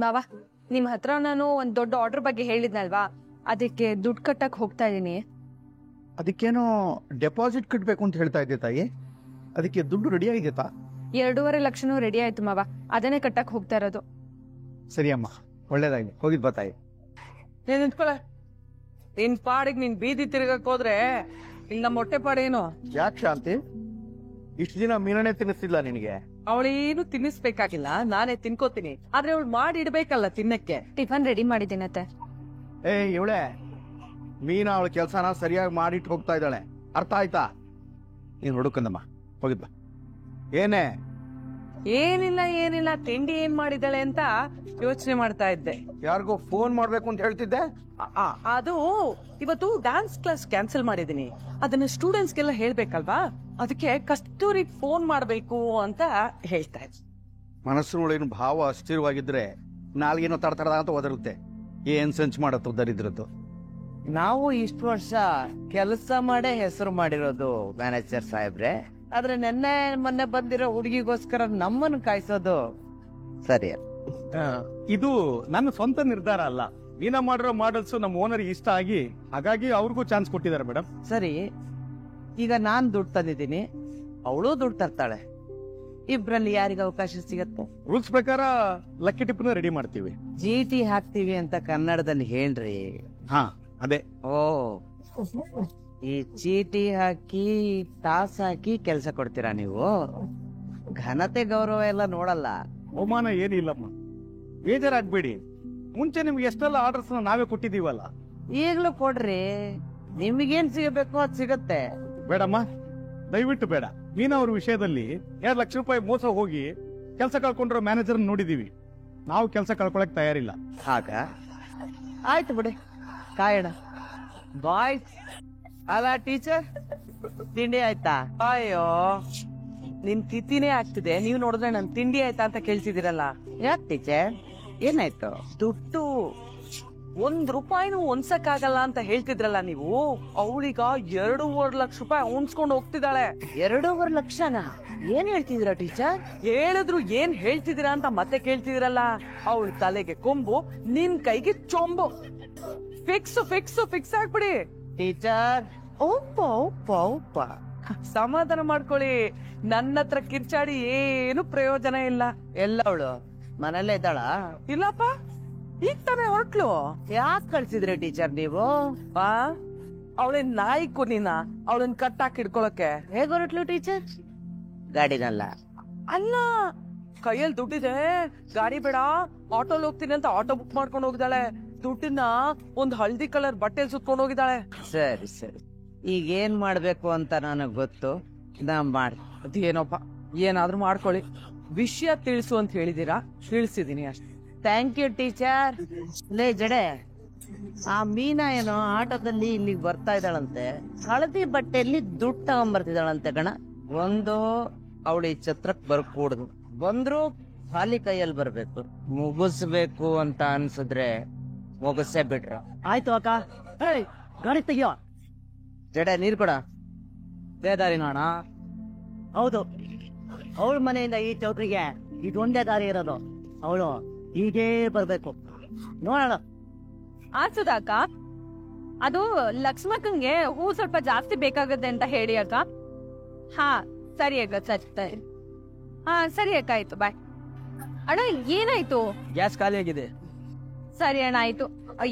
ಮಾವ, ನಿಮ್ ಹತ್ರ ನಾನು ಒಂದ್ ದೊಡ್ಡ ಆರ್ಡರ್ ಬಗ್ಗೆ ಹೇಳಿದ್ನಲ್ವಾ, ಅದಕ್ಕೆ ದುಡ್ಡು ಕಟ್ಟಕ್ ಹೋಗ್ತಾ ಇದೀನಿ. ಅದಕ್ಕೇನೋ ಡೆಪಾಸಿಟ್ ಕಟ್ಬೇಕು ಅಂತ ಹೇಳ್ತಾ ಇದ್ದೆ ತಾಯಿ. ಅದಕ್ಕೆ ದುಡ್ಡು ರೆಡಿ ಆಗಿದೆತಾ? 2.5 ಲಕ್ಷನೂ ರೆಡಿ ಆಯ್ತು ಮಾವ, ಅದನ್ನೇ ಕಟ್ಟಕ್ ಹೋಗ್ತಾ ಇರೋದು. ಸರಿ ಅಮ್ಮ, ಒಳ್ಳೇದಾಗಿ ಹೋಗಿದ್ ಬಾ ತಾಯಿ. ನೀನ್ ನಿಂತ್ಕೊಳ. ನಿನ್ ಪಾಡಿಗೆ ನೀನ್ ಬೀದಿ ತಿರ್ಗಕ್ ಹೋದ್ರೆ ಇಲ್ಲ ಮೊಟ್ಟೆ ಪಾಡೇನು? ಯಾಕೆ ಶಾಂತಿ, ಇಷ್ಟು ದಿನ ಮೀನನೇ ತಿನ್ನಿಸ್ತಿಲ್ಲ ನಿನಗೆ? ಅವಳೇನು ತಿನ್ನಿಸ್ಬೇಕಾಗಿಲ್ಲ, ನಾನೇ ತಿನ್ಕೋತೀನಿ. ಆದ್ರೆ ಅವಳು ಮಾಡಿ ಇಡ್ಬೇಕಲ್ಲ ತಿನ್ನಕ್ಕೆ. ಟಿಫನ್ ರೆಡಿ ಮಾಡಿದ್ದೀನತ್ತೆ. ಇವಳೆ ಮೀನಾ ಅವಳ ಕೆಲ್ಸನ ಸರಿಯಾಗಿ ಮಾಡಿಟ್ಟು ಹೋಗ್ತಾ ಇದ್ದಾಳೆ, ಅರ್ಥ ಆಯ್ತಾ? ನೀನ್ ಹುಡುಕಂದಮ್ಮ, ಹೋಗಿದ್ ಬಾ. ಏನೇ? ಏನಿಲ್ಲ, ತಿಂಡಿ ಏನ್ ಮಾಡಿದಾಳೆ ಅಂತ ಯೋಚನೆ ಮಾಡ್ತಾ ಇದ್ದೆ. ಯಾರಿಗೋ ಫೋನ್ ಮಾಡ್ಬೇಕು ಅಂತ ಹೇಳ್ತಿದ್ದೆ. ಅದು ಇವತ್ತು ಡಾನ್ಸ್ ಕ್ಲಾಸ್ ಕ್ಯಾನ್ಸಲ್ ಮಾಡಿದೀನಿ. ಅದನ್ನ ಸ್ಟೂಡೆಂಟ್ಸ್ಗೆಲ್ಲ ಹೇಳ್ಬೇಕಲ್ವಾ, ಅದಕ್ಕೆ ಕಸ್ತೂರಿಗೆ ಫೋನ್ ಮಾಡ್ಬೇಕು ಅಂತ ಹೇಳ್ತಾ ಇದ್ದೆ. ಮನಸ್ಸಿನೊಳಗಿನ ಭಾವ ಅಸ್ಥಿರವಾಗಿದ್ರೆ ನಾಲ್ಗೇನೋ ತಡತಡ ಅಂತ ಒದರುತ್ತೆ. ಏನ್ ಸಂಚು ಮಾಡತ್ತು ದರಿದ್ರದ್ದು. ನಾವು ಇಷ್ಟು ವರ್ಷ ಕೆಲಸ ಮಾಡೇ ಹೆಸರು ಮಾಡಿರೋದು ಮ್ಯಾನೇಜರ್ ಸಾಹೇಬ್ರೆ. ಆದ್ರೆ ನೆನ್ನೆ ಮೊನ್ನೆ ಬಂದಿರೋ ಹುಡುಗಿಗೋಸ್ಕರ ನಮ್ಮನ್ನು ಕಾಯಿಸೋದು ಸರಿ. ಇದು ನನ್ನ ಸ್ವಂತ ನಿರ್ಧಾರ ಅಲ್ಲ. ಮೀನಾ ಮಾಡಿರೋ ಮಾಡಲ್ಸ್ ನಮ್ಮ ಓನರ್ ಇಷ್ಟ ಆಗಿ ಹಾಗಾಗಿ ಅವ್ರಿಗೂ ಚಾನ್ಸ್ ಕೊಟ್ಟಿದ್ದಾರೆ ಮೇಡಮ್. ಸರಿ, ಈಗ ನಾನ್ ದುಡ್ಡು ತಂದಿದ್ದೀನಿ, ಅವಳು ದುಡ್ಡು ತರ್ತಾಳೆ. ಇಬ್ರಲ್ಲಿ ಯಾರಿಗ ಅವಕಾಶ ಸಿಗತ್ತೆ? ರೂಲ್ಸ್ ಪ್ರಕಾರ ಲಕ್ಕಿ ಟಿಪ್ನ ರೆಡಿ ಮಾಡ್ತೀವಿ. ಚೀಟಿ ಹಾಕ್ತಿವಿ ಅಂತ ಕನ್ನಡದಲ್ಲಿ ಹೇಳ್ರಿ. ಹಾ, ಅದೇ. ಓ, ಈ ಚೀಟಿ ಹಾಕಿ ಟಾಸ್ ಹಾಕಿ ಕೆಲಸ ಕೊಡ್ತೀರಾ ನೀವು? ಘನತೆ ಗೌರವ ಎಲ್ಲ ನೋಡಲ್ಲ. ಅವಮಾನ ಏನಿಲ್ಲಮ್ಮ, ಬೇಜಾರಾಗ್ಬೇಡಿ. ಮುಂಚೆ ನಿಮ್ಗೆ ಎಷ್ಟೆಲ್ಲ ಆರ್ಡರ್ಸ್ ನಾವೇ ಕೊಟ್ಟಿದೀವಲ್ಲ. ಈಗ್ಲೂ ಕೊಡ್ರಿ, ನಿಮ್ಗೇನ್ ಸಿಗಬೇಕು ಅದ್ ಸಿಗತ್ತೆ. ಬೇಡಮ್ಮ, ದಯವಿಟ್ಟು ಬೇಡ. ಮೀನಾ ಅವ್ರ ವಿಷಯದಲ್ಲಿ 2 ಲಕ್ಷ ರೂಪಾಯಿ ಮೋಸ ಹೋಗಿ ಕೆಲಸ ಕಳ್ಕೊಂಡಿರೋ ಮ್ಯಾನೇಜರ್ ನೋಡಿದೀವಿ. ನಾವು ಕೆಲಸ ಕಳ್ಕೊಳಕ್ ತಯಾರಿಲ್ಲ. ಆಗ ಆಯ್ತು ಬಿಡಿ, ಕಾಯೋಣ. ಬಾಯ್. ಅಲ್ಲ ಟೀಚರ್, ತಿಂಡಿ ಆಯ್ತಾ? ಅಯ್ಯೋ, ನಿನ್ ತಿಥಿನೇ ಆಗ್ತಿದೆ, ನೀವ್ ನೋಡಿದ್ರೆ ನನ್ ತಿಂಡಿ ಆಯ್ತಾ ಅಂತ ಕೇಳ್ತಿದ್ದೀರಲ್ಲ. ಯಾಕೆ ಟೀಚರ್, ಏನಾಯ್ತು? ದುಡ್ಡು ₹1 ಹೊಂದ್ಸಕ್ಕಾಗಲ್ಲ ಅಂತ ಹೇಳ್ತಿದ್ರಲ್ಲ ನೀವು. ಅವಳೀಗ 2.5 ಲಕ್ಷ ರೂಪಾಯಿ ಹೊಂದ್ಸ್ಕೊಂಡು ಹೋಗ್ತಿದ್ದಾಳೆ. 2.5 ಲಕ್ಷನಾ? ಏನ್ ಹೇಳ್ತಿದ್ದೀರಾ ಟೀಚರ್? ಹೇಳಿದ್ರು ಏನ್ ಹೇಳ್ತಿದ್ದೀರಾ ಅಂತ ಮತ್ತೆ ಕೇಳ್ತಿದಿರಲ್ಲ. ಅವಳ ತಲೆಗೆ ಕೊಂಬು, ನಿನ್ ಕೈಗೆ ಚೊಂಬು. Fix ಆಗ್ಬಿಡಿ teacher. ಒಪ್ಪ ಸಮಾಧಾನ ಮಾಡ್ಕೊಳ್ಳಿ. ನನ್ನ ಹತ್ರ ಕಿರ್ಚಾಡಿ ಏನು ಪ್ರಯೋಜನ ಇಲ್ಲ. ಎಲ್ಲವಳು ಮನೇಲೆ ಇದ್ದಾಳ? ಇಲ್ಲಪ್ಪ, ಈಗ ತಾನೇ ಹೊರಟ್ಲು. ಯಾಕೆ ಕಳ್ಸಿದ್ರಿ ಟೀಚರ್ ನೀವು? ಅವಳೇನ್ ನಾಯಿ ಕುನಿನ ಅವಳನ್ ಕಟ್ಟಾಕ್ ಹಿಡ್ಕೊಳಕ್ಕೆ? ಹೇಗ್ ಹೊರಟ್ಲು ಟೀಚರ್? ಗಾಡಿನಲ್ಲ? ಅಲ್ಲ, ಕೈಯಲ್ಲಿ ದುಡ್ಡಿದೆ, ಗಾಡಿ ಬೇಡ ಆಟೋಲ್ ಹೋಗ್ತೀನಿ ಅಂತ ಆಟೋ ಬುಕ್ ಮಾಡ್ಕೊಂಡು ಹೋಗಿದ್ದಾಳೆ. ದುಡ್ಡನ್ನ ಒಂದ್ ಹಳದಿ ಕಲರ್ ಬಟ್ಟೆಲ್ ಸುತ್ಕೊಂಡು ಹೋಗಿದ್ದಾಳೆ. ಸರಿ, ಈಗ ಏನ್ ಮಾಡ್ಬೇಕು ಅಂತ ನನಗ್ ಗೊತ್ತು, ನಾ ಮಾಡಿ. ಅದೇನೋಪ್ಪ, ಏನಾದ್ರೂ ಮಾಡ್ಕೊಳ್ಳಿ. ವಿಷಯ ತಿಳಿಸು ಅಂತ ಹೇಳಿದೀರಾ, ತಿಳಿಸಿದೀನಿ ಅಷ್ಟೇ. Thank you teacher. ಲೇ ಜಡೆ, ಆ ಮೀನಾ ಏನೋ ಆಟೋದಲ್ಲಿ ಇಲ್ಲಿಗೆ ಬರ್ತಾ ಇದ್ದಾಳಂತೆ, ಹಳದಿ ಬಟ್ಟೆಯಲ್ಲಿ ದುಡ್ಡು ತಗೊಂಡ್ಬರ್ತಿದ್ದಾಳಂತೆ ಕಣ. ಒಂದು ಅವಳಿ ಛತ್ರಕ್ ಬರ್ಕೂಡ್ದು, ಬಂದ್ರು ಖಾಲಿ ಕೈಯಲ್ಲಿ ಬರ್ಬೇಕು. ಮುಗಿಸ್ಬೇಕು ಅಂತ ಅನ್ಸಿದ್ರೆ ಮುಗಿಸೇ ಬಿಟ್ರು. ಆಯ್ತು ಅಕ್ಕ. ಗಾಡಿ ತೆಗಿಯೋ. ಜಡೆ ನೀರ್ ಕೊಡ. ದಾರಿ ನೋಣ. ಹೌದು, ಅವಳ ಮನೆಯಿಂದ ಈ ಚೌಟ್ರಿಗೆ ಇದೊಂದೇ ದಾರಿ ಇರೋದು. ಅವಳು ಹೀಗೇ ಬರ್ಬೇಕು. ನೋಡೋಣ. ಸುಧಾಕ, ಅದು ಲಕ್ಷ್ಮಕ್ಕಂಗೆ ಹೂ ಸ್ವಲ್ಪ ಜಾಸ್ತಿ ಬೇಕಾಗತ್ತೆ ಅಂತ ಹೇಳಿ ಅಕ್ಕ. ಹಾ ಸರಿ ಅಕ್ಕ, ಸರಿ. ಹಾ ಸರಿ ಅಕ್ಕ, ಆಯ್ತು, ಬಾಯ್. ಅಣ್ಣ ಏನಾಯ್ತು? ಗ್ಯಾಸ್ ಖಾಲಿ ಆಗಿದೆ. ಸರಿ ಅಣ್ಣ, ಆಯ್ತು.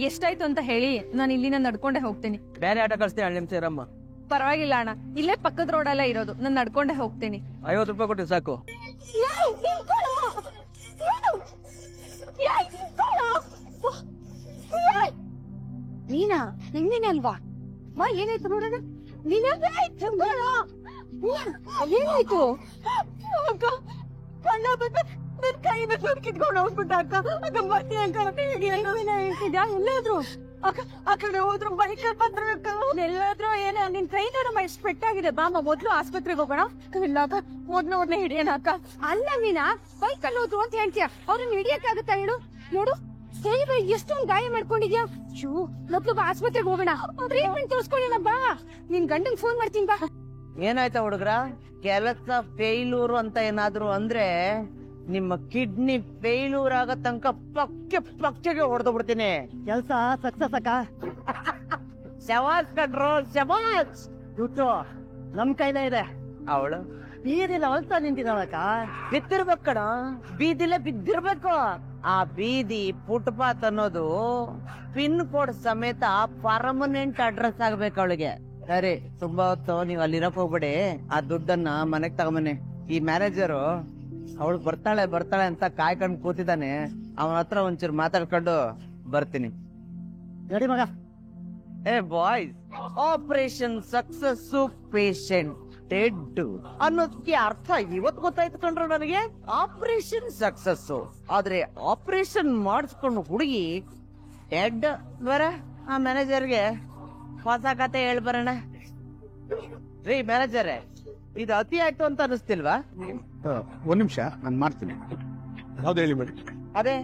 ಎಷ್ಟಾಯ್ತು ಅಂತ ಹೇಳಿ, ನಾನು ಇಲ್ಲಿನ ನಡ್ಕೊಂಡೆ ಹೋಗ್ತೀನಿ. ಬೇರೆ ಆಟೋ ಕಳಿಸ್ತೀನಿ, 2 ನಿಮಿಷ ಇರಮ್ಮ. ಪರವಾಗಿಲ್ಲ ಅಣ್ಣ, ಇಲ್ಲೇ ಪಕ್ಕದ ರೋಡೆಲ್ಲ ಇರೋದು, ನಾನು ನಡ್ಕೊಂಡೆ ಹೋಗ್ತೀನಿ. 50 ರೂಪಾಯಿ ಕೊಟ್ಟು ಸಾಕು. ನೀನಾ? ನಿನ್ನೇನೆ ಅಲ್ವಾ? ಬಾ, ಏನಾಯ್ತು ನೋಡೋಣ. ಏನಾಯ್ತು? ಕೈ ಕಿತ್ಕೊಂಡು ಹೋಗ್ಬಿಟ್ಟ ಅಕ್ಕ. ಎಲ್ಲಾದ್ರು ಆ ಕಡೆ ಹೋದ್ರು, ಬೈಕ್ ಬಂದ್ರು. ಎಲ್ಲಾದ್ರೂ ಏನ ನಿನ್ ಕೈ ನೋಡಮ್ಮ ಎಷ್ಟು ಪೆಟ್ಟಾಗಿದೆ. ಬಾಮ ಮೊದ್ಲು ಆಸ್ಪತ್ರೆಗೆ ಹೋಗೋಣ. ಇಲ್ಲ ಅಕ್ಕ, ಮೊದ್ಲು ಹಿಡಿಯೋಣ ಅಕ್ಕ. ಅಲ್ಲ ನೀನಾ, ಬೈಕ್ ಅಲ್ಲಿ ಹೋದ್ರು ಅಂತ ಹೇಳ್ತೀಯ, ಅವ್ರನ್ನ ಹಿಡಿಯಕ್ಕಾಗತ್ತಾ ಹೇಳು? ನೋಡು, ಕೈ ಎಷ್ಟೊಂದು ಗಾಯ ಮಾಡ್ಕೊಂಡಿದ್ಯಾ. ಮೊದ್ಲು ಬಾ, ಆಸ್ಪತ್ರೆಗೆ ಹೋಗೋಣ, ಟ್ರೀಟ್ಮೆಂಟ್ ತೋರಿಸ್ಕೊಳ್ಳೋಣ. ಬಾ, ನಿನ್ ಗಂಡಂಗ್ ಫೋನ್ ಮಾಡ್ತೀನಿ, ಬಾ. ಏನಾಯ್ತಾ ಹುಡುಗ್ರ? ಕೆಲಸ ಫೇಲ್ಯೂರು ಅಂತ ಏನಾದ್ರು ಅಂದ್ರೆ ನಿಮ್ಮ ಕಿಡ್ನಿ ಫೇಲ್ಯೂರ್ ಆಗೋ ತನಕ ಪಕ್ಕೆ ಹೊಡೆದು ಬಿಡ್ತೀನಿ. ಕೆಲಸ ಸಕ್ಸಸ್ ಅಕ್ಕ. ಶವಾಸ್ ಕಟ್ರೋ ಶವಾಸ್. ದುಡ್ಡು ನಮ್ ಕೈಲೇ ಇದೆ. ಅವಳು ಬೀದಿಲ್ಲ ಹೊಲ್ತಾ ನಿಂತಿದ್ದಾಳಕ್ಕ. ಬಿದ್ದಿರ್ಬೇಕು ಕಣ, ಬೀದಿಲೇ ಬಿದ್ದಿರ್ಬೇಕು. ಆ ಬೀದಿ ಫುಟ್ಪಾತ್ ಅನ್ನೋದು ಪಿನ್ ಕೋಡ್ ಸಮೇತ ಪರ್ಮನೆಂಟ್ ಅಡ್ರೆಸ್ ಆಗ್ಬೇಕು ಅವಳಿಗೆ. ಸರಿ, ತುಂಬಾ ಹೊತ್ತು ನೀವ್ ಅಲ್ಲಿರಕ್ ಹೋಗ್ಬೇಡಿ. ಆ ದುಡ್ಡನ್ನ ಮನೆಗ್ ತಗೊಂಬನ್ನಿ. ಈ ಮ್ಯಾನೇಜರು ಅವಳು ಬರ್ತಾಳೆ ಅಂತ ಕಾಯ್ಕೊಂಡು ಕೂತಿದ್ದಾನೆ. ಅವನ ಹತ್ರ ಒಂಚೂರು ಮಾತಾಡ್ಕೊಂಡು ಬರ್ತೀನಿ. ನಡಿ ಮಗ. ಏ boys, operation success patient dead ಅನ್ನೋದಕ್ಕೆ ಅರ್ಥ ಇವತ್ತು ಗೊತ್ತಾಯ್ತು ಕಣ್ರು ನನಗೆ. ಆಪರೇಷನ್ ಸಕ್ಸಸ್ ಆದ್ರೆ ಆಪರೇಷನ್ ಮಾಡಿಸ್ಕೊಂಡು ಹುಡುಗಿ ಡೆಡ್. ಬರ ಆ ಮ್ಯಾನೇಜರ್ಗೆ ಹೊಸ ಕತೆ ಹೇಳ್ಬರೋಣ. ರೀ ಮ್ಯಾನೇಜರ್, ಇದು ಅತಿ ಆಯ್ತು ಅಂತ ಅನಿಸ್ತಿಲ್ವಾ? ಒಂದ್ ನಿಮಿಷ ನಾನು ಮಾಡ್ತೀನಿ. ಯಾವ್ದು ಹೇಳಿ ಮೇಡಮ್? ಅದೇ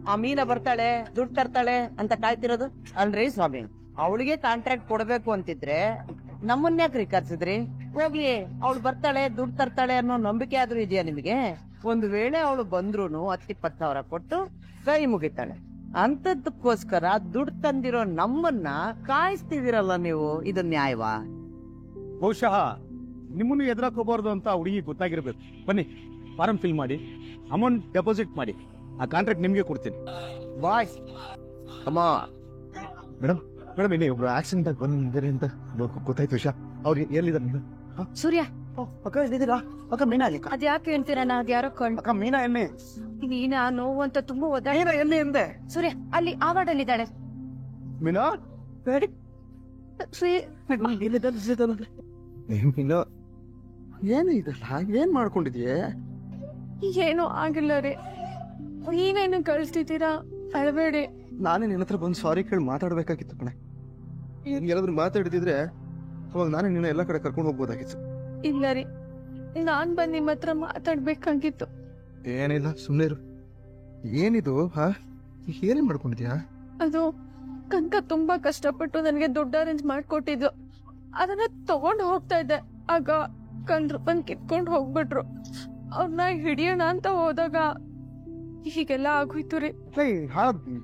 ಆ ಮೀನ ಬರ್ತಾಳೆ, ದುಡ್ಡು ತರ್ತಾಳೆ ಅಂತ ಕಾಯ್ತಿರೋದು ಅಲ್ರಿ ಸ್ವಾಮಿ. ಅವಳಿಗೆ ಕಾಂಟ್ರಾಕ್ಟ್ ಕೊಡ್ಬೇಕು ಅಂತಿದ್ರೆ ನಮ್ಮನ್ಯಾಕ್ರಿ ಕರ್ಸಿದ್ರಿ? ಹೋಗ್ಲಿ, ಅವಳು ಬರ್ತಾಳೆ, ದುಡ್ಡು ತರ್ತಾಳೆ ಅನ್ನೋ ನಂಬಿಕೆ ಆದ್ರೂ ಇದೆಯಾ ನಿಮಗೆ? ಒಂದು ವೇಳೆ ಅವಳು ಬಂದ್ರೂನು 10-20 ಸಾವಿರ ಕೊಟ್ಟು ಕೈ ಮುಗಿತಾಳೆ. ಅಂತದಕ್ಕೋಸ್ಕರ ದುಡ್ಡು ತಂದಿರೋ ನಮ್ಮನ್ನ ಕಾಯಿಸ್ತಿದಿರಲ್ಲ ನೀವು. ಇದು ನ್ಯಾಯವಾ? ಬಹುಶಃ ನಿಮ್ಮನ್ನು ಎದುರಾಕ್ ಹೋಗ್ಬಾರ್ದು ಅಂತ ಹುಡುಗಿ ಗೊತ್ತಾಗಿರ್ಬೇಕು. ಬನ್ನಿ, ಫಾರಂ ಫಿಲ್ ಮಾಡಿ, ಅಮೌಂಟ್ ಡೆಪಾಸಿಟ್ ಮಾಡಿ, ಆ ಕಾಂಟ್ರಾಕ್ಟ್ ನಿಮ್ಗೆ ಕೊಡ್ತೀನಿ. ಬಾಯ್ಸ್ ಅಮ್ಮ. ಮೇಡಮ್ ಇಲ್ಲಿ ಒಬ್ರು ಆಕ್ಸಿಡೆಂಟ್ ಆಗಿ ಬಂದಿದ್ದಾರೆ ಅಂತ ಗೊತ್ತಾಯ್ತು. ವಿಷಯ ಅವ್ರು ಎಲ್ಲಿದ್ದಾರೆ? ಸೂರ್ಯ, ಅಕ್ಕ ಇದ್ದೀರಾ? ಅಕ್ಕ ಮೀನಾ ಅಲ್ಲಿ. ಅದ್ಯಾಕೆ ಹೇಳ್ತೀರಾ? ಅದ್ಯಾರೋ ಕೊಂಡು ಅಕ್ಕ ಮೀನಾ ಎಣ್ಣೆ. ನೀನಾ ನೋವು ಅಂತ ತುಂಬಾ ಓದ. ಮೀನಾ ಎಣ್ಣೆ ಎಂದೆ. ಸೂರ್ಯ, ಅಲ್ಲಿ ಆ ವಾರ್ಡಲ್ಲಿ ಇದ್ದಾಳೆ. ಮೀನಾ ಮೀನಾ, ಏನು ಇದಲ್ಲ? ಏನ್ ಮಾಡ್ಕೊಂಡಿದ್ಯೆ? ಏನೂ ಆಗಿಲ್ಲ ರೀ. ನೀನೇನು ಕಳಿಸ್ತಿದ್ದೀರಾ? ಅಳಬೇಡಿ. ನಾನೇ ನಿನ್ನ ಹತ್ರ ಬಂದು ಸಾರಿ ಕೇಳಿ ಮಾತಾಡ್ಬೇಕಾಗಿತ್ತು ಕಣೆ. ಏನಾದ್ರು ಮಾತಾಡ್ತಿದ್ರೆ ಅವಾಗ ನಾನೇ ನಿನ್ನ ಎಲ್ಲ ಕಡೆ ಕರ್ಕೊಂಡು ಹೋಗ್ಬೋದಾಗಿತ್ತು. ಇಲ್ಲ ರೀ, ನಾನ್ ಬಂದ್ ನಿಮ್ಮ ಹತ್ರ ಮಾತಾಡ್ಬೇಕಾಗಿತ್ತು. ಏನಿಲ್ಲ, ಸುಮ್ಮನೆ ಇರು. ಏನಿದು? ಏನೇ ಮಾಡ್ಕೊಂಡಿದ್ಯಾ? ಅದು ಕನಕ ತುಂಬಾ ಕಷ್ಟಪಟ್ಟು ನನಗೆ ದುಡ್ಡು ಅರೇಂಜ್ ಮಾಡ್ಕೊಟ್ಟಿದ್ದು. ಅದನ್ನ ತಗೊಂಡ್ ಹೋಗ್ತಾ ಇದ್ದೆ. ಆಗ ಕಂಡ್ರು ಬಂದ್ ಕಿತ್ಕೊಂಡ್ ಹೋಗ್ಬಿಟ್ರು. ಅವ್ರನ್ನ ಹಿಡಿಯೋಣ ಅಂತ ಹೋದಾಗ ಹೀಗೆಲ್ಲ ಆಗೋಯ್ತು ರೀ.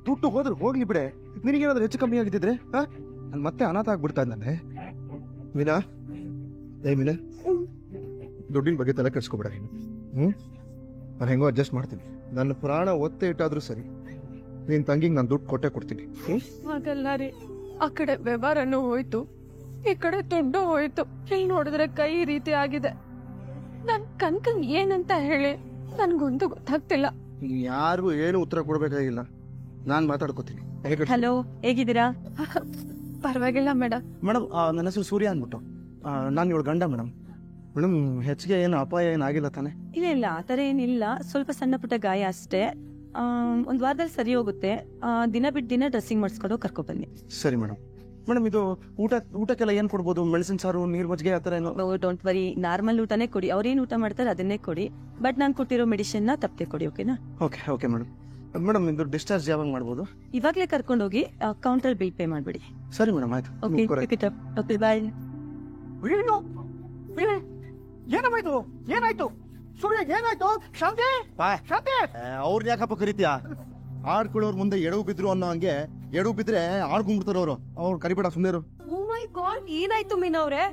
ದುಡ್ಡು ಹೋದ್ರೆ ಹೋಗ್ಲಿ ಬಿಡೆ. ನಿನಗೇನಾದ್ರೂ ಹೆಚ್ಚು ಕಮ್ಮಿ ಆಗಿದ್ದಿದ್ರೆ ನಾನು ಮತ್ತೆ ಅನಾಥ ಆಗ್ಬಿಡ್ತಾ ಇದ್ದಾನೆ. ಮೀನಾ, ಮೀನಾ, ದುಡ್ಡಿನ ಬಗ್ಗೆ ತಲೆ ಕೆಡ್ಸ್ಕೊಬೇಡ. ನಾನು ಹೆಂಗೋ ಅಡ್ಜಸ್ಟ್ ಮಾಡ್ತೀನಿ. ನನ್ನ ಪ್ರಾಣ ಒತ್ತೆ ಇಟ್ಟಾದ್ರೂ ಸರಿ, ನಿನ್ ತಂಗಿಗೆ ನಾನು ದುಡ್ಡು ಕೊಟ್ಟೆ ಕೊಡ್ತೀನಿ. ಹಾಗಲ್ಲ ರೀ, ಆ ಕಡೆ ವ್ಯವಹಾರನೂ ಹೋಯ್ತು, ಈ ಕಡೆ ದುಡ್ಡು ಹೋಯ್ತು. ಇಲ್ಲಿ ನೋಡಿದ್ರೆ ಕೈ ರೀತಿ ಆಗಿದೆ. ನನ್ ಕನ್ಕಂಗ್ ಏನಂತ ಹೇಳಿ ನನ್ಗೊಂದು ಗೊತ್ತಾಗ್ತಿಲ್ಲ. ಯಾರಿಗೂ ಏನು ಉತ್ತರ ಕೊಡ್ಬೇಕಾಗಿಲ್ಲ, ನಾನ್ ಮಾತಾಡ್ಕೋತೀನಿ. ಹಲೋ, ಹೇಗಿದ್ದೀರಾ? ಪರವಾಗಿಲ್ಲ ಮೇಡಮ್. ಮೇಡಮ್, ನನ್ನ ಹೆಸರು ಸೂರ್ಯ ಅಂದ್ಬಿಟ್ಟು. ನಾನು ಇವಳು ಗಂಡ ಮೇಡಮ್. ಮೇಡಮ್, ಹೆಚ್ಚಿಗೆ ಏನು ಅಪಾಯ ಏನಾಗಿಲ್ಲ ತಾನೆ? ಇಲ್ಲ, ಆತರ ಏನಿಲ್ಲ. ಸ್ವಲ್ಪ ಸಣ್ಣ ಪುಟ್ಟ ಗಾಯ ಅಷ್ಟೇ. ಒಂದ್ ವಾರದಲ್ಲಿ ಸರಿ ಹೋಗುತ್ತೆ. ದಿನ ಬಿಟ್ಟು ದಿನ ಡ್ರೆಸ್ಸಿಂಗ್ ಮಾಡಿಸ್ಕೊಂಡು ಕರ್ಕೊ ಬನ್ನಿ. ಸರಿ ಮೇಡಮ್. ಮೇಡಮ್, ಇದು ಊಟಕ್ಕೆಲ್ಲ ಏನ್ ಕೊಡ್ಬೋದು? ಮೆಣಸಿನ ಸಾರು, ನೀರ್ ಮಜ್ಜಿಗೆ ಆತರ ಏನೋ? ಡೋಂಟ್ ವರಿ, ನಾರ್ಮಲ್ ಊಟನೇ ಕೊಡಿ. ಅವ್ರೇನ್ ಊಟ ಮಾಡ್ತಾರೆ ಅದನ್ನೇ ಕೊಡಿ. ಬಟ್ ನಾನು ಕೊಟ್ಟಿರೋ ಮೆಡಿಸಿನ್ ನ ತಪ್ಪದೆ ಕೊಡಿ, ಓಕೆನಾ? Okay madam. ಮೇಡಮ್, ಇದು ಡಿಸ್ಚಾರ್ಜ್ ಯಾವಾಗ ಮಾಡ್ಬೋದು? ಇವಾಗ್ಲೇ ಕರ್ಕೊಂಡು ಹೋಗಿ ಕೌಂಟರ್ ಬಿಲ್ ಪೇ ಮಾಡ್ಬಿಡಿ. ಸರಿ ಮೇಡಮ್, ಆಯ್ತು. ಓಕೆ, ಬಾಯ್. ಏನಾಯ್ತು? ಏನಾಯ್ತು ಸೂರ್ಯ? ಏನಾಯ್ತು? ಶಾಂತಿ, ಶಾಂತಿ. ಅವ್ರನ್ನ ಯಾಕಪ್ಪ ಕರಿತೀಯಾ? ಆಡ್ಕೊಳ್ಳೋರ್ ಮುಂದೆ ಎಡವು ಬಿದ್ರು ಅನ್ನೋ ಹಂಗೆ ಎಡವು ಬಿದ್ರೆ ಆಡ್ಕೊಂಡ್ಬಿಡ್ತಾರ ಅವ್ರು ಕರಿಬೇಡ, ಸುಮ್ಮನೆ. ಓ ಮೈ ಗಾಡ್, ಏನಾಯ್ತು ಮೀನವ್ರೆ?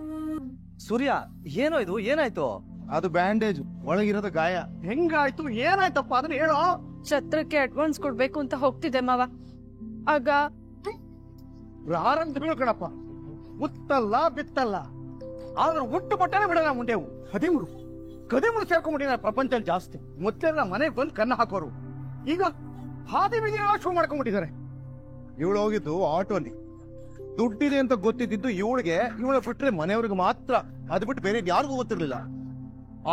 ಸೂರ್ಯ, ಏನೋ ಇದು? ಏನಾಯ್ತು? ಅದು ಬ್ಯಾಂಡೇಜ್, ಒಳಗಿರೋದು ಗಾಯ. ಹೆಂಗಾಯ್ತು? ಏನಾಯ್ತಪ್ಪ ಅದನ್ನ ಹೇಳೋ. ಛತ್ರಕ್ಕೆ ಅಡ್ವಾನ್ಸ್ ಕೊಡ್ಬೇಕು ಅಂತ ಹೋಗ್ತಿದ್ದೆ ಮಾವ. ಆಗ ಆರಂಭ ಕಣಪ್ಪ, ಮುತ್ತಲ್ಲ ಬಿತ್ತಲ್ಲ, ಆದ್ರೆ ಹುಟ್ಟು ಬಟ್ಟನೆ ಬಿಡಲ್ಲ ಮುಂಡೆವು. ಕದಿಮುರು ಸೇರ್ಕೊಂಡ್ಬಿಟ್ಟಿನ ಪ್ರಪಂಚದಲ್ಲಿ ಜಾಸ್ತಿ. ಮೊದಲೆಲ್ಲ ಮನೆಗೆ ಬಂದು ಕನ್ನ ಹಾಕೋರು, ಈಗ ಹಾದಿ ಬೀದಿ ಶೋ ಮಾಡ್ಕೊಂಡ್ಬಿಟ್ಟಿದ್ದಾರೆ. ಇವಳು ಹೋಗಿದ್ದು ಆಟೋಲಿ. ದುಡ್ಡಿದೆ ಅಂತ ಗೊತ್ತಿದ್ದು ಇವಳಿಗೆ ಬಿಟ್ರೆ ಮನೆಯವ್ರಿಗೆ ಮಾತ್ರ. ಅದು ಬಿಟ್ಟು ಬೇರೆ ಯಾರಿಗೂ ಗೊತ್ತಿರ್ಲಿಲ್ಲ.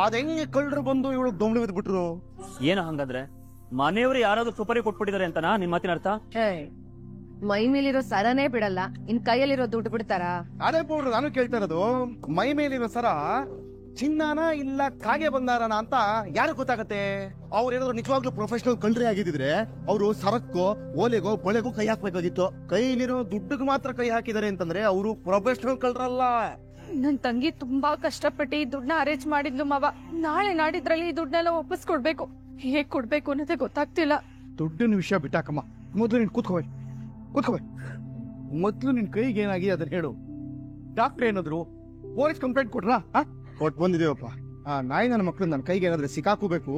ಅದೆಂಗೆ ಕಳ್ಳರು ಬಂದು ಇವಳು ದೊಂಬಳಿ ಬಿದ್ಬಿಟ್ರು. ಏನ ಹಂಗಂದ್ರೆ ಮನೆಯವರು ಯಾರಾದ್ರೂ ಸುಪಾರಿ ಕೊಟ್ಬಿಟ್ಟಿದ್ದಾರೆ ಅಂತನಾ ನಿನ್ ಮಾತಿನ ಅರ್ಥ? ಮೈ ಮೇಲಿರೋ ಸರನೇ ಬಿಡಲ್ಲ, ಇನ್ ಕೈಯಲ್ಲಿರೋ ದುಡ್ಡು ಬಿಡ್ತಾರಾ? ಅದೇ ಪೌಡ್ರು ನಾನು ಕೇಳ್ತಾ ಇರೋದು. ಮೈ ಮೇಲಿರೋ ಸರ ಚಿನ್ನಾನ ಇಲ್ಲ ಕಾಗೆ ಬಂದಾರನ ಅಂತ ಯಾರು ಗೊತ್ತಾಗತ್ತೆ? ಅವ್ರು ಏನಾದ್ರು ನಿಜವಾಗ್ಲೂ ಪ್ರೊಫೆಷನಲ್ ಕಳ್ಳರೇ ಆಗಿದ್ರೆ ಅವರು ಸರಕ್ಕೋ ಓಲೆಗೋ ಬಳೆಗೋ ಕೈ ಹಾಕ್ಬೇಕಾಗಿತ್ತು. ಕೈಲಿರೋ ದುಡ್ಡಿಗೆ ಮಾತ್ರ ಕೈ ಹಾಕಿದ್ದಾರೆ ಅಂತಂದ್ರೆ ಅವರು ಪ್ರೊಫೆಷನಲ್ ಕಳ್ಳರಲ್ಲ. ನನ್ ತಂಗಿ ತುಂಬಾ ಕಷ್ಟಪಟ್ಟು ಈ ದುಡ್ಡನ್ನ ಅರೇಂಜ್ ಮಾಡಿದ್ಲು ಮಾವ. ನಾಳೆ ನಾಡಿದ್ರಲ್ಲಿ ಈ ದುಡ್ಡನ್ನೆಲ್ಲ ವಾಪಸ್ ಕೊಡ್ಬೇಕು. ಹೇಗ್ ಕೊಡ್ಬೇಕು ಅನ್ನೋದೇ ಗೊತ್ತಾಗ್ತಿಲ್ಲ. ದುಡ್ಡಿನ ವಿಷಯ ಬಿಟ್ಟಾಕಮ್ಮ, ಮೊದಲು ನೀನು ಕೂತ್ಕೋಯ್. ಮೊದಲು ನಿನ್ ಕೈಗೆ ಏನಾಗಿದೆ ಅದನ್ನ ಹೇಳು. ಡಾಕ್ಟರ್ ಏನಾದ್ರು ಪೊಲೀಸ್ ಕಂಪ್ಲೇಂಟ್ ಕೊಟ್ರಾ? ಕೊಟ್ಟು ಬಂದಿದ್ದೇವಪ್ಪ. ಆ ನಾಯಿ ನನ್ನ ಮಕ್ಳು ನನ್ನ ಕೈಗೆ ಏನಾದ್ರೆ ಸಿಕ್ಕಾಕೋಬೇಕು.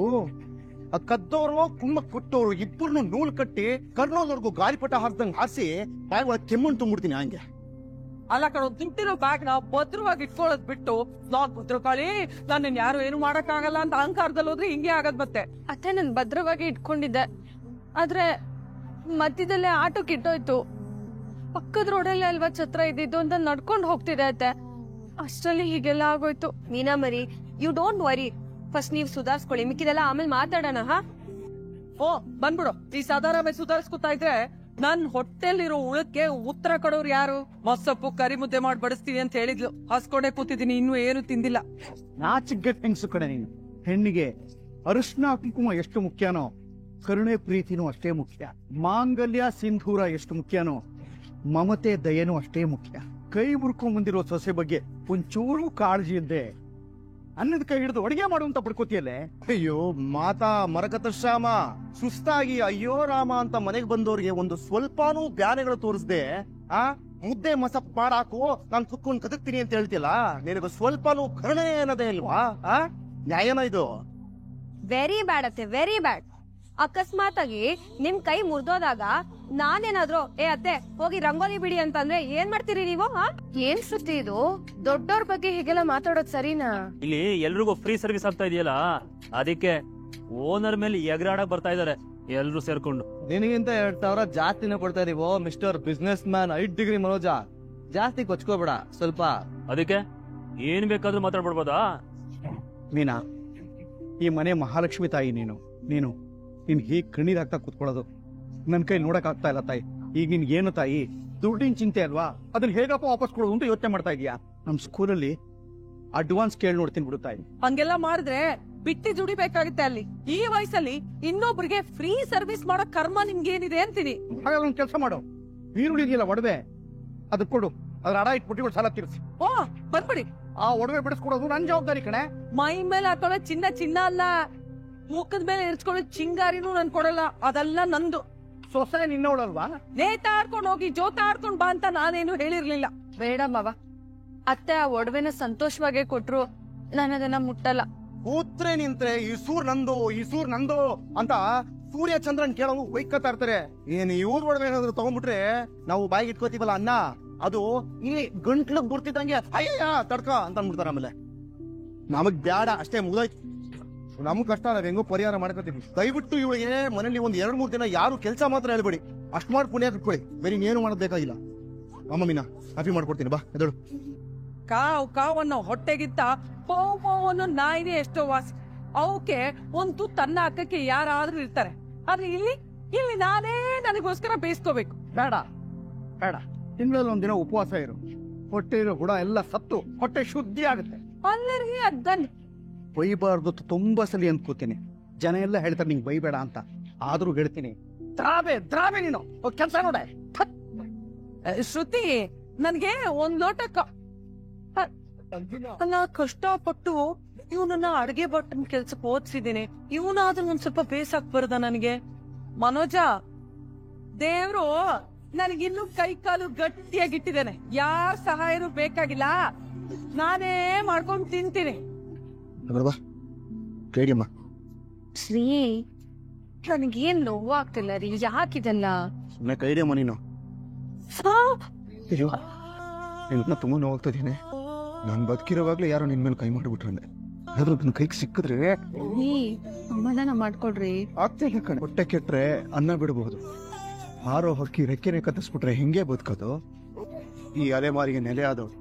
ಆ ಕದ್ದೋರು ಕುಮ್ಮ ಕೊಟ್ಟೋರು ಇಬ್ಬರನ್ನು ನೂಲು ಕಟ್ಟಿ ಕರ್ನೋಲ್ವರೆಗೂ ಗಾಳಿಪಟ ಹಾಕ್ದಂಗ್ ಹಾಸಿ ಬಾಯಿ ಒಳಗೆ ಕೆಮ್ಮಣ್ಣು ತುಂಬಿಡ್ತೀನಿ ಹಂಗೆ. ಅಲ್ಲ ಕಣೋ, ದುಡ್ಡಿರೋ ಬ್ಯಾಗ್ ನ ಭದ್ರವಾಗಿ ಇಟ್ಕೊಳ್ಳೋದ್ ಬಿಟ್ಟು ನಾನ್ ಭದ್ರಕಾಳಿ, ನನ್ನ ಯಾರು ಏನು ಮಾಡಕ್ಕಾಗಲ್ಲ ಅಂತ ಅಹಂಕಾರದಲ್ಲಿ ಹೋದ್ರೆ ಹಿಂಗೆ ಆಗದ್ ಮತ್ತೆ. ಅತ್ತೆ ನನ್ ಭದ್ರವಾಗಿ ಇಟ್ಕೊಂಡಿದ್ದೆ, ಆದ್ರೆ ಮಧ್ಯದಲ್ಲೇ ಆಟೋ ಕಿಟ್ಟೋಯ್ತು. ಪಕ್ಕದ ರೋಡಲ್ಲಿ ಅಲ್ವಾ ಛತ್ರ ಇದ್ದಿದ್ದು ಅಂತ ನಡ್ಕೊಂಡು ಹೋಗ್ತಿದೆ ಅತ್ತೆ. ಅಷ್ಟರಲ್ಲಿ ಹೀಗೆಲ್ಲ ಆಗೋಯ್ತು. ಮೀನಾ ಮರಿ, ಯು ಡೋಂಟ್ ವರಿ. ಫಸ್ಟ್ ನೀವ್ ಸುಧಾರಿಸ್ಕೊಳ್ಳಿ, ಮಿಕ್ಕಿದೆಲ್ಲ ಆಮೇಲೆ ಮಾತಾಡೋಣ. ಓ ಬಂದ್ಬಿಡು. ಈ ಸಾಧಾರಣ ಸುಧಾರಿಸ್ಕೊತಾ ಇದ್ರೆ ನನ್ ಹೊಟ್ಟೆಲಿರೋ ಉಳಕ್ಕೆ ಉತ್ತರ ಕೊಡೋರು ಯಾರು? ಮಸ್ಸೊಪ್ಪು ಕರಿ ಮುದ್ದೆ ಮಾಡಿ ಬಡಿಸ್ತೀನಿ ಅಂತ ಹೇಳಿದ್ಲು. ಹಸ್ಕೊಂಡೆ ಕೂತಿದ್ದೀನಿ, ಇನ್ನೂ ಏನು ತಿಂದಿಲ್ಲ. ನಾಚಿಗೆಟ್ ಹೆಂಗ್ಸು ಕಡೆ ನೀನು. ಹೆಣ್ಣಿಗೆ ಅರಿಶಿನ ಕುಂಕುಮ ಎಷ್ಟು ಮುಖ್ಯನೋ ಕರುಣೆ ಪ್ರೀತಿನೂ ಅಷ್ಟೇ ಮುಖ್ಯ. ಮಾಂಗಲ್ಯ ಸಿಂಧೂರ ಎಷ್ಟು ಮುಖ್ಯನೋ ಮಮತೆ ದಯೆನೂ ಅಷ್ಟೇ ಮುಖ್ಯ. ಕೈ ಮುರ್ಕೊಂಡ್ ಬಂದಿರೋ ಸೊಸೆ ಬಗ್ಗೆ ಒಂಚೂರು ಕಾಳಜಿ ಇದ್ದೆ ಅನ್ನದ ಕೈ ಹಿಡಿದು ಅಡಿಗೆ ಮಾಡುವಂತ ಪಡ್ಕೋತಿಯಲ್ಲೇ. ಅಯ್ಯೋ ಮಾತಾ ಮರಕತ ಶ್ಯಾಮ, ಸುಸ್ತಾಗಿ ಅಯ್ಯೋ ರಾಮ ಅಂತ ಮನೆಗೆ ಬಂದವ್ರಿಗೆ ಒಂದು ಸ್ವಲ್ಪನೂ ಬ್ಯಾನೆಗಳು ತೋರಿಸ್ದೆ ಮುದ್ದೆ ಮಸಪ್ ಮಾಡಾಕು ನಾನ್ ಕುತ್ಕೊಂಡ್ ಕದಕ್ತೀನಿ ಅಂತ ಹೇಳ್ತಿಲ್ಲ. ನಿನಗೆ ಸ್ವಲ್ಪನೂ ಕರುಣೆ ಅನ್ನೋದೇ ಇಲ್ವಾ? ನ್ಯಾಯನ ಇದು? ವೆರಿ ಬ್ಯಾಡ್ ಅತ್ತೆ, ವೆರಿ ಬ್ಯಾಡ್. ಅಕಸ್ಮಾತ್ ಆಗಿ ನಿಮ್ ಕೈ ಮುರಿದೋದಾಗ ನಾನೇನಾದ್ರೂ ಅತ್ತೆ ಹೋಗಿ ರಂಗೋಲಿ ಬಿಡಿ ಅಂತಂದ್ರೆ ಏನ್ ಮಾಡ್ತೀರಿ ನೀವು? ಏನ್ ಸುದ್ದಿ ಇದು? ದೊಡ್ಡವ್ರ ಬಗ್ಗೆ ಹೀಗೆಲ್ಲ ಮಾತಾಡೋದ್ ಸರಿನಾ? ಇಲ್ಲಿ ಎಲ್ರಿಗೂ ಫ್ರೀ ಸರ್ವಿಸ್ ಆಗ್ತಾ ಇದೆಯಲ್ಲ, ಅದಕ್ಕೆ ಓನರ್ ಮೇಲೆ ಎಗರಾಡಕ್ ಬರ್ತಾ ಇದಾರೆ ಎಲ್ರು ಸೇರ್ಕೊಂಡು. ನಿನಗಿಂತ 2,000 ಜಾಸ್ತಿನೇ ಕೊಡ್ತಾ ಇದೀವೋ mister business man 5 degree Manoj. ಜಾಸ್ತಿ ಕೊಚ್ಕೋಬೇಡ ಸ್ವಲ್ಪ. ಅದಕ್ಕೆ ಏನ್ ಬೇಕಾದ್ರೂ ಮಾತಾಡ್ಬಿಡ್ಬೋದಾ? ಮೀನಾ, ಈ ಮನೆ ಮಹಾಲಕ್ಷ್ಮಿ ತಾಯಿ ನೀನು ಹೀಗ್ ಕಣ್ಣೀರ್ ಹಾಕ್ತಾ ಕೂತ್ಕೊಳ್ಳೋದು ನನ್ ಕೈ ನೋಡಕ್ ಆಗ್ತಾ ಇಲ್ಲ ತಾಯಿ. ಈಗ ನಿನ್ಗೆ ಏನು ತಾಯಿ, ದುಡ್ಡಿನ ಚಿಂತೆ ಅಲ್ವಾ? ಅದನ್ನ ಹೇಗಪ್ಪ ವಾಪಸ್ ಕೊಡೋದು ಅಂತ ಯೋಚನೆ ಮಾಡ್ತಾ ಇದೀಯಾ? ನಮ್ ಸ್ಕೂಲಲ್ಲಿ ಅಡ್ವಾನ್ಸ್ ಕೇಳಿ ನೋಡ್ತೀನಿ ಬಿಡು ತಾಯಿ. ಹಂಗೆಲ್ಲ ಮಾಡಿದ್ರೆ ಬಿಟ್ಟಿ ದುಡಿಬೇಕಾಗುತ್ತೆ ಅಲ್ಲಿ. ಈ ವಯಸ್ಸಲ್ಲಿ ಇನ್ನೊಬ್ರಿಗೆ ಫ್ರೀ ಸರ್ವಿಸ್ ಮಾಡೋ ಕರ್ಮ ನಿಮ್ಗೇನಿದೆ ಅಂತೀನಿ. ಹಾಗಾದ್ರೆ ಒಂದ್ ಕೆಲಸ ಮಾಡು, ಈರುಳ್ಳಿ ಇದೆಯಲ್ಲ ಒಡವೆ, ಅದಕ್ಕೆ ಕೊಡು. ಅದ್ರ ಅಡ ಇಟ್ಬಿಟ್ಟು ಸಾಲ ತೀರಿಸಿ. ಓ ಬಂದ್ಬಿಡಿ. ಆ ಒಡವೆ ಬಿಡಿಸ್ಕೊಡೋದು ನನ್ ಜವಾಬ್ದಾರಿ ಕಣೆ. ಮೈ ಮೇಲೆ ಹಾಕೊಳ್ಳೋ ಚಿನ್ನ ಅಲ್ಲ, ಮುಖದ ಮೇಲೆ ಇರಿಸ್ಕೊಳ್ಳೋ ಚಿಂಗಾರಿನೂ ನನ್ ಕೊಡಲ್ಲ. ಅದೆಲ್ಲ ನಂದು. ಸೊಸೆ ನಿನ್ನವಳಲ್ವಾ? ನೇತಾಡ್ಕೊಂಡು ಹೋಗಿ ಜೋತಾಡ್ಕೊಂಡ್ ಬಾ ಅಂತ ನಾನೇನು ಹೇಳಿರ್ಲಿಲ್ಲ. ಬೇಡ ಮಾವ, ಅತ್ತೆ ಆ ಒಡವೆನ ಸಂತೋಷವಾಗೇ ಕೊಟ್ರು, ನಾನು ಅದನ್ನ ಮುಟ್ಟಲ್ಲ. ಕೂತ್ರೆ ನಿಂತ್ರೆ ಈ ಸೂರ್ ನಂದು ಅಂತ ಸೂರ್ಯ ಚಂದ್ರನ್ ಕೇಳೋರು ಒಯ್ಕತಾ ಇರ್ತಾರೆ. ಏನ್ ಇವ್ರ ಒಡವೆ ಏನಾದ್ರು ತಗೊಂಡ್ಬಿಟ್ರೆ ನಾವು ಬಾಯಿಗೆ ಇಟ್ಕೋತೀವಲ್ಲ ಅನ್ನ, ಅದು ಇಲ್ಲಿ ಗಂಟ್ಲಗ್ ಗುರ್ತಿದ್ದಂಗೆ ಅಯ್ಯ ತಡ್ಕ ಅಂತ ಅಂದ್ಬಿಡ್ತಾರ. ಆಮೇಲೆ ನಮಗ್ ಬ್ಯಾಡ, ಅಷ್ಟೇ ಮುಗ್ದೋಯ್ತು. ನಮ್ ಕಷ್ಟ ನಾವ್ ಹೆಂಗೋ ಪರಿಹಾರ ಮಾಡ್ಕೋತೀವಿ. ದಯವಿಟ್ಟು ಇವಳಿಗೆ ಮನೇಲಿ ಒಂದ್ 2-3 ದಿನ ಯಾರು ಕೆಲಸ ಮಾತ್ರ ಹೇಳ್ಬೇಡಿ. ಅಷ್ಟ್ ಮಾಡಿ ಪುಣ್ಯ ಕಟ್ಕೊಳ್ಳಿ, ಬೇರೆ ಇನ್ನೇನು ಮಾಡೋದ್ ಬೇಕಾಗಿಲ್ಲ. ಅಮ್ಮ ಮೀನಾ, ಕಾಫಿ ಮಾಡ್ಕೊಡ್ತೀನಿ, ಬಾ ಎದಳು. ಕಾವನ್ನು ಹೊಟ್ಟೆಗಿಂತ ಪೋವನ್ನು ನಾಯಿನೇ ಎಷ್ಟೋ ವಾಸಿ. ಅವಕ್ಕೆ ಒಂದು ತನ್ನ ಅಕ್ಕಕ್ಕೆ ಯಾರಾದ್ರೂ ಇರ್ತಾರೆ. ಆದ್ರೆ ಇಲ್ಲಿ ನಾನೇ ನನಗೋಸ್ಕರ ಬೇಯಿಸ್ಕೋಬೇಕು. ಬೇಡ ತಿಂಗಳಲ್ಲಿ ಒಂದಿನ ಉಪವಾಸ ಇರು. ಹೊಟ್ಟೆ ಇರೋ ಗುಣ ಎಲ್ಲ ಸತ್ತು ಹೊಟ್ಟೆ ಶುದ್ಧಿ ಆಗುತ್ತೆ. ಅಲ್ಲರಿಗೆ ಅದನ್ನ ಬೈಬಾರ್ದು ತುಂಬಾ ಸಲಿ ಅಂದ್ಕೋತೀನಿ. ಜನ ಎಲ್ಲ ಹೇಳ್ತಾರೆ ನಿಂಗೆ ಬೈಬೇಡ ಅಂತ, ಆದ್ರೂ ಹೇಳ್ತೀನಿ. ದ್ರಾವೆ ನೀನು ಕೆಲಸ ನೋಡೆ. ಶ್ರುತಿ, ನನ್ಗೆ ಒಂದ್ ಲೋಟ ಕಷ್ಟಪಟ್ಟು ಇವನನ್ನ ಅಡ್ಗೆ ಬಟ್ಟನ್ ಕೆಲ್ಸಕ್ಕೆ ಓದಿಸಿದ್ದೀನಿ. ಇವನಾದ್ರೂ ಒಂದ್ ಸ್ವಲ್ಪ ಬೇಸಾಕ್ ಬರದ ನನಗೆ. ಮನೋಜ, ದೇವ್ರು ನನಗಿನ್ನೂ ಕೈ ಕಾಲು ಗಟ್ಟಿಯಾಗಿಟ್ಟಿದ್ದೇನೆ. ಯಾರ ಸಹಾಯನೂ ಬೇಕಾಗಿಲ್ಲ, ನಾನೇ ಮಾಡ್ಕೊಂಡು ತಿಂತೀನಿ. ಶ್ರೀ, ನನಗೇನ್ ನೋವು ಆಗ್ತಿಲ್ಲ ರೀ. ಯಾಕಿದೆಲ್ಲ? ಸುಮ್ಮನೆ ಕೈಡಿಯಮ್ಮ ನೀನು. ಅಯ್ಯೋ, ನಿನ್ನ ತುಂಬಾ ನೋವಾಗ್ತದೇನೆ. ನಾನ್ ಬದುಕಿರೋವಾಗ್ಲೇ ಯಾರೋ ನಿನ್ ಮೇಲೆ ಕೈ ಮಾಡಿಬಿಟ್ರೆ, ಆದ್ರೂ ನನ್ನ ಕೈಗೆ ಸಿಕ್ಕಿದ್ರೆ ಸಮಾಧಾನ ಮಾಡ್ಕೊಡ್ರಿ. ಆಗ್ತಿಲ್ಲ ಕಣೆ. ಹೊಟ್ಟೆ ಕೆಟ್ರೆ ಅನ್ನ ಬಿಡಬಹುದು, ಹಾರೋ ಹಕ್ಕಿ ರೆಕ್ಕೆನೆ ಕತ್ತಿಸ್ಬಿಟ್ರೆ ಹೆಂಗೆ ಬದುಕೋದು? ಈ ಅಲೆಮಾರಿಗೆ ನೆಲೆ ಆದವ್ರು,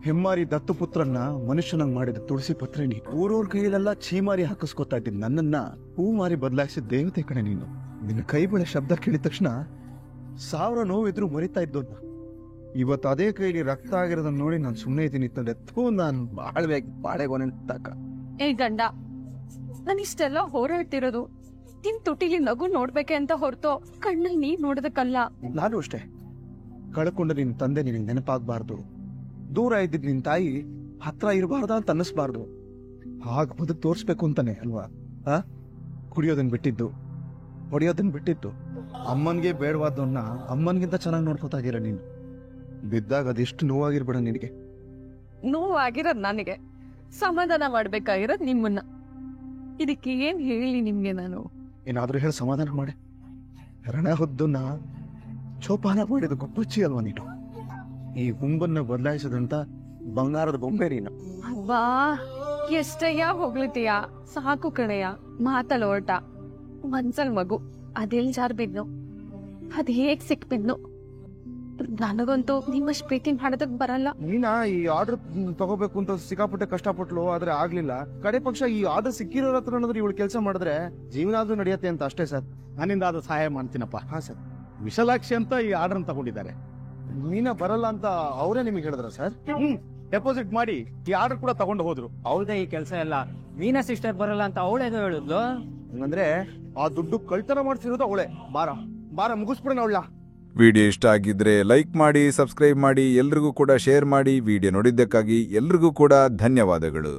ಹೆಮ್ಮಾರಿ ದತ್ತು ಪುತ್ರನ್ನ ಮನುಷ್ಯನಂಗ್ ಮಾಡಿದ ತುಳಸಿ ಪತ್ರೆ ನೀ. ಊರೂರ್ ಕೈಯಲ್ಲೆಲ್ಲ ಛೀಮಾರಿ ಹಾಕಿಸ್ಕೊತಾ ಇದ್ದೀನಿ, ನನ್ನನ್ನ ಹೂ ಮಾರಿ ಬದಲಾಯಿಸಿದ ದೇವತೆ ಕಣೆ ನೀನು. ನಿನ್ನ ಕೈ ಬಳೆ ಶಬ್ದ ಕೇಳಿದ ತಕ್ಷಣ 1000 ನೋವಿದ್ರು ಮರಿತಾ ಇದ್ದೋನ್ನ. ಇವತ್ತು ಅದೇ ಕೈಲಿ ರಕ್ತ ಆಗಿರೋದನ್ನ ನೋಡಿ ನಾನು ಸುಮ್ಮನೆ ಇದ್ದೀನಿ. ನಾನು ಬಾಳೆಗೊನೆ ತಾಕ. ಏ ಗಂಡ, ನಾನು ಇಷ್ಟೆಲ್ಲ ಹೋರಾಡ್ತಿರೋದು ನಿನ್ ತುಟಿಲಿ ನಗು ನೋಡ್ಬೇಕೆ ಅಂತ ಹೊರತು ಕಣ್ಣಲ್ಲಿ ನೀರ್ ನೋಡೋದಕ್ಕಲ್ಲ. ನಾನು ಅಷ್ಟೇ. ಕಳ್ಕೊಂಡ ನಿನ್ ತಂದೆ ನಿನಗೆ ನೆನಪಾಗಬಾರ್ದು, ದೂರ ಇದ್ದಿದ್ ನಿನ್ ತಾಯಿ ಹತ್ರ ಇರಬಾರ್ದ ಅಂತ ಅನ್ನಿಸ್ಬಾರ್ದು. ಹಾಗ ಬದುಕು ತೋರ್ಸ್ಬೇಕು ಅಂತಾನೆ ಅಲ್ವಾ? ಕುಡಿಯೋದನ್ನ ಬಿಟ್ಟಿದ್ದು, ಹೊಡೆಯೋದನ್ನ ಬಿಟ್ಟಿತ್ತು. ಅಮ್ಮನಿಗೆ ಬೇಡವಾದವನ್ನ ಅಮ್ಮನಿಗಿಂತ ಚೆನ್ನಾಗಿ ನೋಡ್ಕೋತಾ ಇದೀರ ನೀನು. ಬಿದ್ದಾಗ ಅದೆಷ್ಟು ನೋವಾಗಿರ್ಬೇಡ ನಿನಗೆ. ನೋವಾಗಿರೋದು ನನಗೆ, ಸಮಾಧಾನ ಮಾಡ್ಬೇಕಾಗಿರೋದು ನಿಮ್ಮನ್ನ. ಇದಕ್ಕೆ ಏನ್ ಹೇಳಿ ನಿಮ್ಗೆ ನಾನು? ಏನಾದ್ರೂ ಹೇಳಿ ಸಮಾಧಾನ ಮಾಡಿ. ರಣ ಹೊದ್ದನ್ನ ಚೋಪಾನ ಮಾಡಿದ ಗೊಪ್ಪಚ್ಚಿ ಅಲ್ವಾ ನೀನು? ಈ ಹುಂಬನ್ನ ಬದಲಾಯಿಸದಂತ ಬಂಗಾರದ ಬೊಂಬೆ ನೀನು. ಅಬ್ಬಾ, ಎಷ್ಟಯ್ಯ ಹೊಗಳಿತೀಯ, ಸಾಕು ಕಣಯ್ಯ. ಮಾತಲ್ಲ ಹೊರಟ, ಮನ್ಸಲ್ ಮಗು ಅದೆಲ್ ಜಾರ್ ಬಿದ್ನು, ಅದ್ ಹೇಗ್ ಸಿಕ್ಬಿದ್ನು. ನನಗಂತೂ ನಿಮ್ಮಷ್ಟು ಪ್ರೀತಿ ಮಾಡೋದಕ್ ಬರಲ್ಲ. ನೀನಾ ಈ ಆರ್ಡರ್ ತಗೋಬೇಕು ಅಂತ ಸಿಕ್ಕಾಪಟ್ಟೆ ಕಷ್ಟಪಟ್ಲು, ಆದ್ರೆ ಆಗ್ಲಿಲ್ಲ. ಕಡೆ ಪಕ್ಷ ಈ ಆರ್ಡರ್ ಸಿಕ್ಕಿರೋರ ಹತ್ರ ಏನಾದ್ರು ಇವಳು ಕೆಲಸ ಮಾಡಿದ್ರೆ ಜೀವನ ಆದ್ರೂ ನಡೆಯತ್ತೆ ಅಂತ ಅಷ್ಟೇ ಸರ್. ನನ್ನಿಂದ ಅದು ಸಹಾಯ ಮಾಡ್ತೀನಪ್ಪ. ಹಾ ಸರ್. ವಿಶಾಲಾಕ್ಷಿ ಅಂತ ಈ ಆರ್ಡರ್ ತಗೊಂಡಿದ್ದಾರೆ. ಮೀನಾ ಬರಲ್ಲ ಅಂತ ಅವರೇ ನಿಮಗೆ ಹೇಳಿದ್ರ ಸರ್? ಡೆಪಾಸಿಟ್ ಮಾಡಿ ಈ ಆರ್ಡರ್ ಕೂಡ ತಗೊಂಡು ಹೋದ್ರು. ಅವಳದೇ ಈ ಕೆಲಸ ಎಲ್ಲ. ಮೀನಾ ಸಿಸ್ಟರ್ ಬರಲ್ಲ ಅಂತ ಅವಳೇನೋ ಹೇಳಿದ್ಲು. ಹಂಗಂದ್ರೆ ಆ ದುಡ್ಡು ಕಳ್ತನ ಮಾಡ್ಸಿರೋದು ಅವಳೆ. ಬಾರ ಬಾರ ಮುಗಿಸ್ಬಿಡೋಣ ಅವಳ. ವಿಡಿಯೋ ಇಷ್ಟ ಆಗಿದ್ರೆ ಲೈಕ್ ಮಾಡಿ, ಸಬ್ಸ್ಕ್ರೈಬ್ ಮಾಡಿ, ಎಲ್ರಿಗೂ ಕೂಡ ಶೇರ್ ಮಾಡಿ. ವಿಡಿಯೋ ನೋಡಿದ್ದಕ್ಕಾಗಿ ಎಲ್ರಿಗೂ ಕೂಡ ಧನ್ಯವಾದಗಳು.